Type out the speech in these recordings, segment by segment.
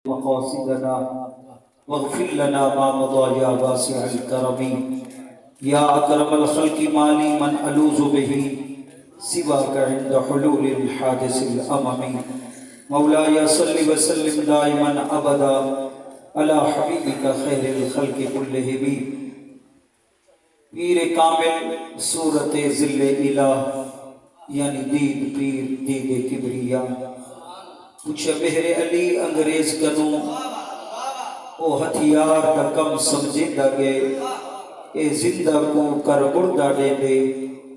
مقاصدنا واغفر لنا ما مضى يا واسع الكرم يا أكرم الخلق مالي من ألوذ به سواك عند حلول الحادث الأمم مولاي صل وسلم دائما أبدا على حبيبك خير الخلق كلهم پیر کامل صورت ذل الہ یعنی دید پیر دید کبریا پوچھے بہر علی انگریز کنوں او ہتھیار دا کم سمجھے دا گے اے زندہ کو کر بردہ دے دے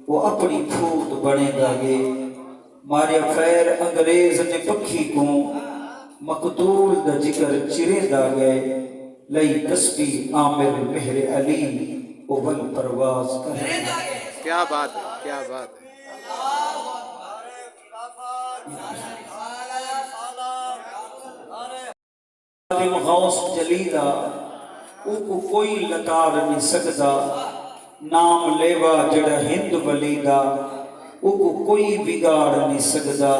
وہ اپنی پھوت بنے دا گے مارے خیر انگریز نے پکھی کو مقتول دا جگر چرے دا گے لئی تسبیح عامر بہر علی اوبل پرواز کرے. کیا بات ہے، کیا بات ہے. غوث جلیدہ او کو کوئی لتاڑ نہیں سکتا نام لیوا جڑا ہند ولیدہ او کو کوئی بگاڑ نہیں سکتا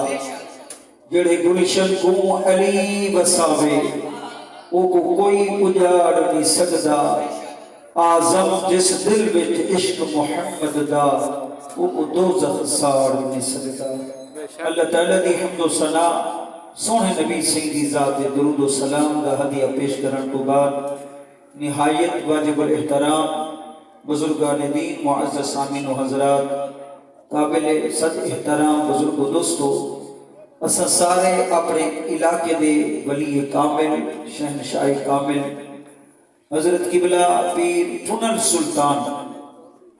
جڑے گلشن کو علی بساوے او کو کوئی اجاڑ نہیں سکتا آزم جس دل وچ عشق محمد دا او کو دوزخ ساڑ نہیں سکتا. اللہ تعالیٰ دی حمد و ثنا سونے نبی سنگھ دی ذات درود و سلام دا ہدیہ پیش کرن کو بعد نہایت واجب الاحترام بزرگان دین معزز سامعین و حضرات قابل صد احترام بزرگ و دوستو اساں سارے اپنے علاقے دے ولی کامل شہنشاہ کامل حضرت قبلہ پیر پنل سلطان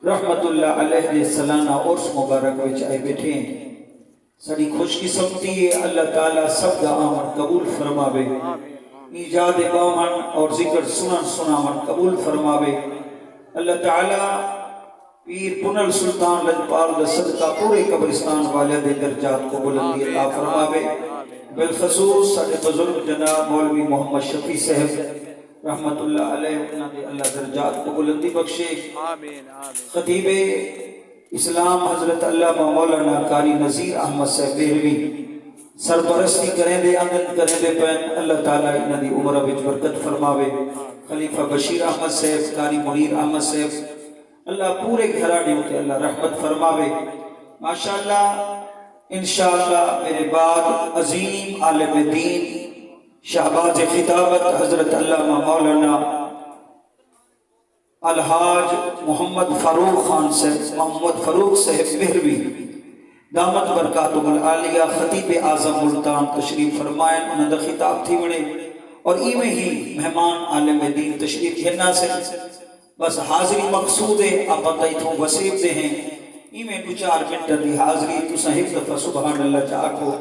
رحمت اللہ علیہ دے سلانہ عرس مبارک وچ آئے بیٹھے ہیں. سڑی خوش قسمتی ہے اللہ تعالیٰ سب دا آمن قبول فرماوے ایجاد باہن اور ذکر سنن سنامن قبول فرماوے. اللہ تعالیٰ پیر پنل سلطان لجپال دا صدقہ پورے قبرستان والے دے درجات کو بلندی عطا فرماوے. بالخصوص سڑے بزرگ جناب مولوی محمد شفیع صاحب رحمت اللہ علیہ انہاں دے اللہ درجات کو بلندی بخشے. خطیب اسلام حضرت علامہ مولانا قاری نذیر احمد صاحب بہروی سرپرستی کریں دے آنگن کریں دے پین اللہ تعالیٰ انہاں دی عمرہ وچ برکت فرماوے. خلیفہ بشیر احمد صاحب قاری منیر احمد صاحب اللہ پورے گھرانے ہوتے اللہ رحمت فرماوے. ماشاءاللہ انشاءاللہ میرے بعد عظیم عالم دین شہباز خطابت حضرت علامہ مولانا الحاج محمد فاروق خان صاحب محمد فاروق صاحب بہروی دامت برکاتہ العالیہ خطیب اعظم ملتان تشریف فرمائیں. انہوں نے خطاب تھی بڑے اور ایویں ہی مہمان عالم دین تشریف گھرنا سے بس حاضری مقصود ہے آپ تیتھوں وسیب دے ہیں ایویں دو چار منٹ دی حاضری تو صحیح دفعہ سبحان اللہ چاکو.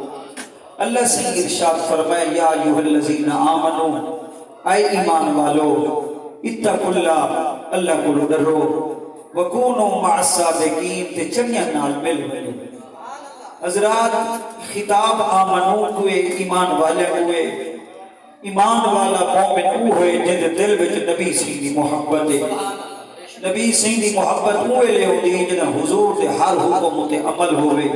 اللہ سے ارشاد فرمائے یا ایوہ الذین آمنو اے ایمان والو اتقوا اللہ اللہ کو ڈرو وکونوا مع الصادقین تے چنگیاں نال مل ملو. حضرات خطاب آمنو ہوئے ایمان والے ہوئے. ایمان والا مومن ہوئے جن دل وچ نبی سی دی محبت ہے. نبی سی دی محبت ہوئے لے ہوندی جن حضور دے ہر حکم تے عمل ہوئے.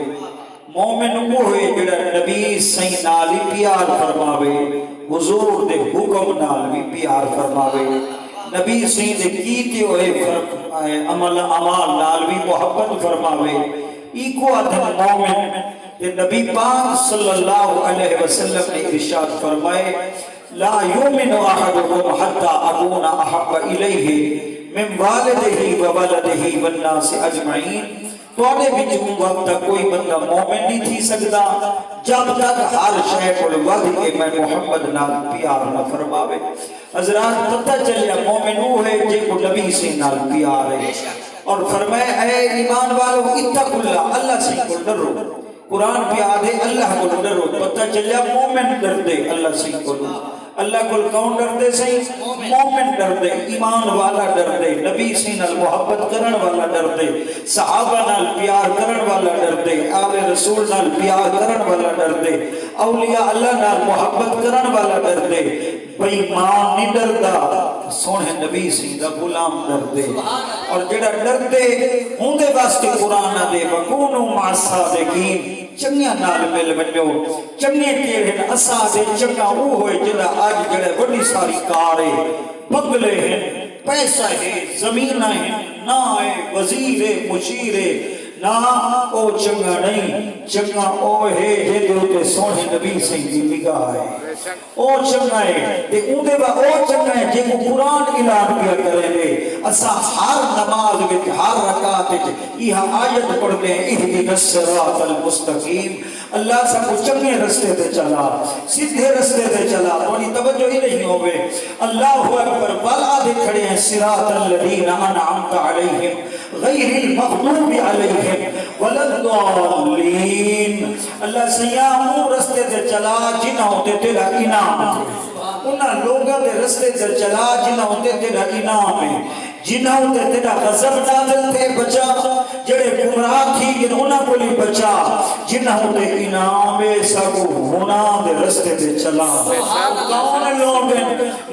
مومن وہ ہوئے جڑا نبی سین نالی پیار فرماوے حضور دے حکم نال بھی پیار فرماوے نبی سین دے کیتے ہوئے عمل اعمال نال بھی محبت فرماوے. ایکو ادھن مومن تے نبی پاک صلی اللہ علیہ وسلم نے ارشاد فرمائے لا یؤمن احدکم حتی اکون احب الیہ من والدہ وولدہ والناس اجمعین. تو آنے بچوں وقت تک کوئی بندہ مومن نہیں تھی سکتا جب تک ہر شے کو وعد کے میں محمد نال پیار نہ فرماوے. حضرات پتہ چلیا مومن وہ ہے جن کو نبی سے نال پیار ہے اور فرمائے اے ایمان والو اتقوا اللہ اللہ سے کو ڈرو. قرآن پیار ہے اللہ کو ڈرو. پتہ چلیا مومن ڈردے اللہ سے کو اللہ کو کون ڈردے سہی مومن ڈردے ایمان والا ڈردے نبی سے نال محبت کرن والا ڈردے صحابہ نال پیار کرن والا ڈردے آل رسول نال پیار کرن والا ڈردے اولیاء اللہ نال محبت کرن والا ڈردے. بے ایمان نہیں ڈردا سونے نبی سی دا غلام ڈر دے اور جڑا ڈر دے ہوں دے واسطے قرآن دے وَكُونُوا مَعَ الصَّادِقِينَ چنگیاں نال مل ونجو چنگے کیڑے اسا دے چنگا وہ ہوئے جڑا اج جڑے بڑی ساری کار ہے بنگلے ہیں پیسہ ہے زمین ہے نہ ہے وزیر ہے مشیر ہے نا او چنگا نہیں چنگا او ہے جے تے سونے نبی سی دی نگاہ ہے او چنگا ہے تے اودے با او چنگا ہے جے کو قرآن اعلان کیا کرے دے اسا ہر نماز وچ ہر رکعت وچ یہ آیت پڑھتے ہیں اهدنا الصراط المستقیم اللہ سب کو چنگے رستے تے چلا سیدھے رستے تے چلا تھوڑی توجہ ہی نہیں ہوے اللہ اکبر والا دے کھڑے ہیں صراط الذین انعمت علیہم غیر المغضوب علیہم ولا الضالین اللہ سیاہوں رستے تے چلا جنہوں تے تیرا انعام ہے انہاں لوگوں دے رستے تے چلا جنہوں تے تیرا انعام ہے جنہوں تے تیرا غضب نازل تھے بچا جڑے گمراہ تھی کہ انہاں کو نہیں بچا جنہوں تے انعام سگو گناہ دے رستے تے چلا کون لوگ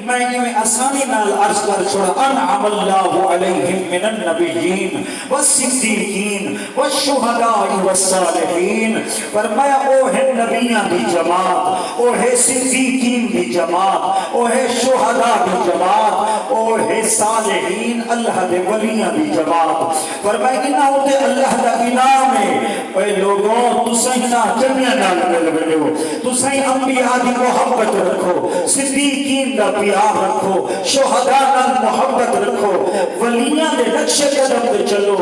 میں یہ آسانی نال عرض کر چھوڑا انعم اللہ علیہم من النبیین والصدیقین والشہداء والصالحین فرمایا او ہے نبیاں دی جماعت او ہے صدیقین دی جماعت او ہے شہداء دی جماعت او ہے صالحین اللہ دے ولیاں دی جماعت فرمایا انہاں تے اللہ دا انعام ہے اے لوگوں تسیں نہ چنگیاں نال مل بنو تسیں انبیاء دی محبت رکھو صدیقین دا پیار رکھو شہداء نال محبت رکھو ولیاں دے نقش قدم تے چلو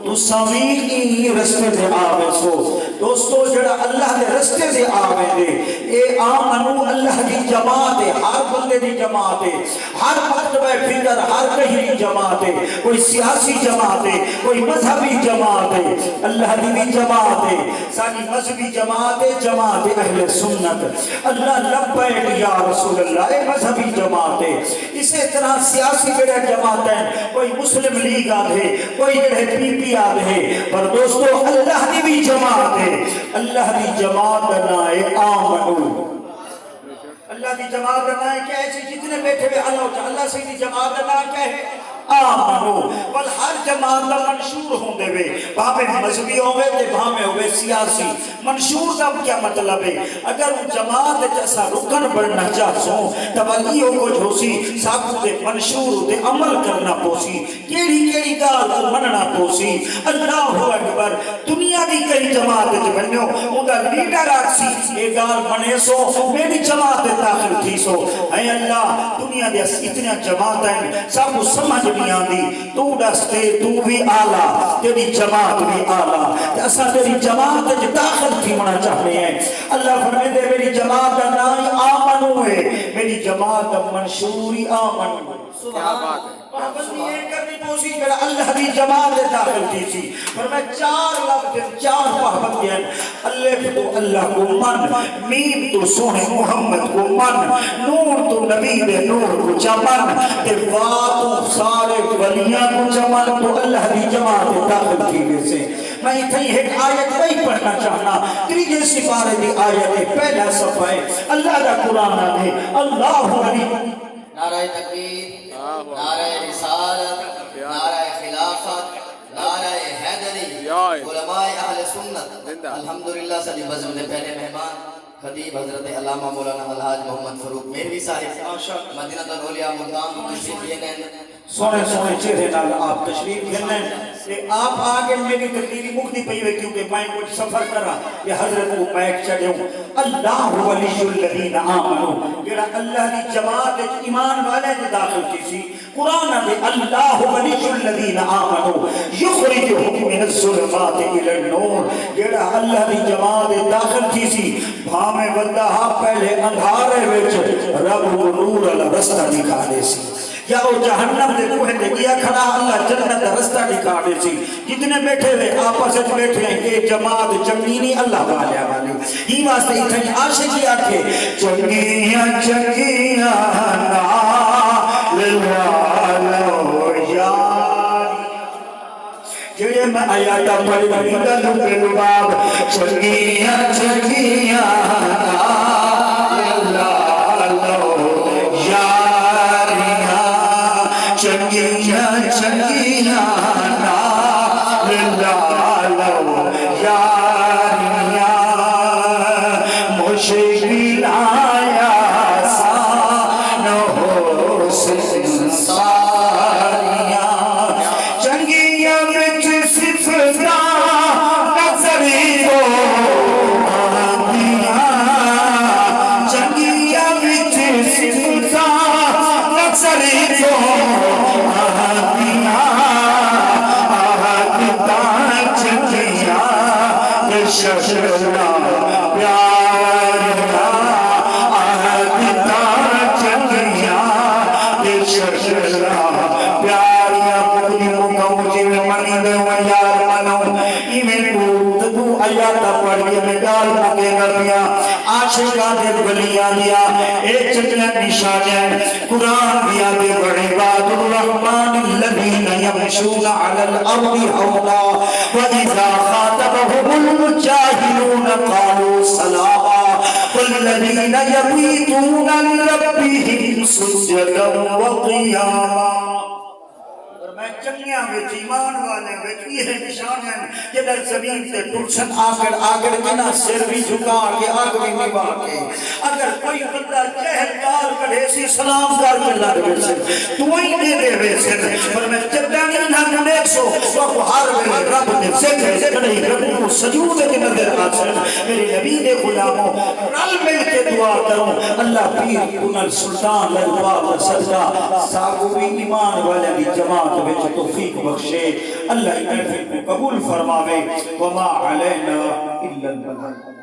تساں وی رستے تے آوے سو دوستو جڑا اللہ دے رستے تے آوے دے اے آمنو اللہ دی جماعت ہے ہر بندے دی جماعت ہے ہر مکتبہ فکر ہر کہیں دی جماعت ہے کوئی سیاسی جماعت ہے کوئی مذہبی جماعت ہے اللہ دی بھی جماعت ہے ساری مذہبی جماعت ہے جماعت اہل سنت اللہ لبیک یا رسول اللہ اے مذہبی جماعت ہے اسی طرح سیاسی جڑے جماعت ہیں کوئی مسلم لیگ آدھے کوئی جڑے پی پی آدھے پر دوستو اللہ دی بھی جماعت ہے اللہ دی جماعت نائے آمنو اللہ دی جماعت نائے کیا ہے جتنے بیٹھے ہوئے اللہ سے دی جماعت نائے کیا ہے آمنو بل ہر جماعت دا منشور ہوں دے وے بھامے مذہبی ہوئے تے بھامے ہوئے سیاسی منشور دا کیا مطلب ہے اگر جماعت جیسا رکن بڑھنا چاہتوں تولیوں کو جھوسی ساتھ دے منشور دے عمل کرنا پوسی کیڑی گال کو مننا پوسی اللہ اکبر دنیا دی کئی جماعت جو بنیو اندھا لیڈر آکسی یہ گال بنے سو میری جماعت داخل تھی سو اے اللہ دنیا دے اتنا جماعت ہیں سب کو سمجھ نہیں آندی تو دستے تو بھی آلہ تیری جماعت بھی آلہ ایسا تیری جماعت جو داخل تھی ہونا چاہتے ہیں اللہ فرمائے دے میری جماعت کا نام آمنو ہے میری جماعت کا منشوری آمنو کیا بات ہے پابندی ایک کرنی پوسی جڑا اللہ دی جماعت داخل تھی سی فرمائے چار لفظ چار پابندیاں اللہ تو اللہ کو من میم تو سونے محمد کو من نور تو نبی دے نور کو چمن تے تو سارے ولیاں کو چمن تو اللہ دی جماعت داخل تھی ویسے میں تھی ایک آیت نہیں پڑھنا چاہنا تیجے سپارے دی آیت ہے پہلا صفحہ ہے اللہ دا قرآن ہے اللہ علی نعرہ تکبیر نعرہ رسالت نعرہ خلافت نعرہ حیدری علماء اہل سنت الحمدللہ سبھی بزم نے پہلے مہمان خطیب حضرت علامہ مولانا الحاج محمد فروق میروی صاحب مدینہ الاولیاء ملتان کو تشریف لینے سونے چہرے نال آپ تشریف لینے کہ آپ آگے میری تقریری مکھ نہیں پئی ہوئی کیونکہ میں کچھ سفر کرا یہ حضرت کو بیک چڑھے ہوں اللہ ولی الذین آمنو جڑا اللہ دی جماعت ایمان والے نے داخل کی سی قرآن دے اللہ ولی الذین آمنو یخرجہم من الظلمات الی النور جڑا اللہ دی جماعت داخل کی سی بھامے بندہ پہلے اندھارے وچ رب نور اللہ رستہ دکھا دے سی یا وہ جہنم دے کوہے تے گیا کھڑا اللہ جنت دا رستہ دکھا دے سی جتنے بیٹھے ہوئے آپس وچ بیٹھے ہیں کہ جماعت چنگی نہیں اللہ والے والے ہی واسطے اتنی عاشقی آکھے چنگیاں چنگیاں والو یار جڑے میں آیاتاں پڑھ رہی گل پہ لباب چنگیاں چنگیاں اللہ یار گال مگے گا پیا عاشقاں دے ولیاں دیا اے چکنا نشانیاں قرآن دیا دے بڑے عباد الرحمن الذین یمشون علی الارض حولا وَإِذَا خَاطَبَهُمُ الْجَاهِلُونَ قَالُوا سَلَامًا وَالَّذِينَ يَبِيتُونَ لِرَبِّهِمْ سُجَّدًا وَقِيَامًا میں چنگیاں وچ ایمان والے وچ یہ نشان ہیں جدھر زمین تے ٹرسن آگڑ کنا سر بھی جھکا کے آگ بھی نبا کے اگر کوئی بندہ چہلدار کرے سی سلام کر کے لگ ویسے تو ہی دے دے ویسے پر میں چدانی نہ دیکھ سو وہ ہر ویلے رب نے ذکر نہیں رب کو سجود کے نظر آسن میرے نبی دے غلاموں رل مل کے دعا کرو اللہ پیر کنل سلطان للباب صدقہ ساگو بھی ایمان والے دی جماعت وچ توفیق بخشے اللہ محفل کو قبول فرماوے وما علینا الا البلاغ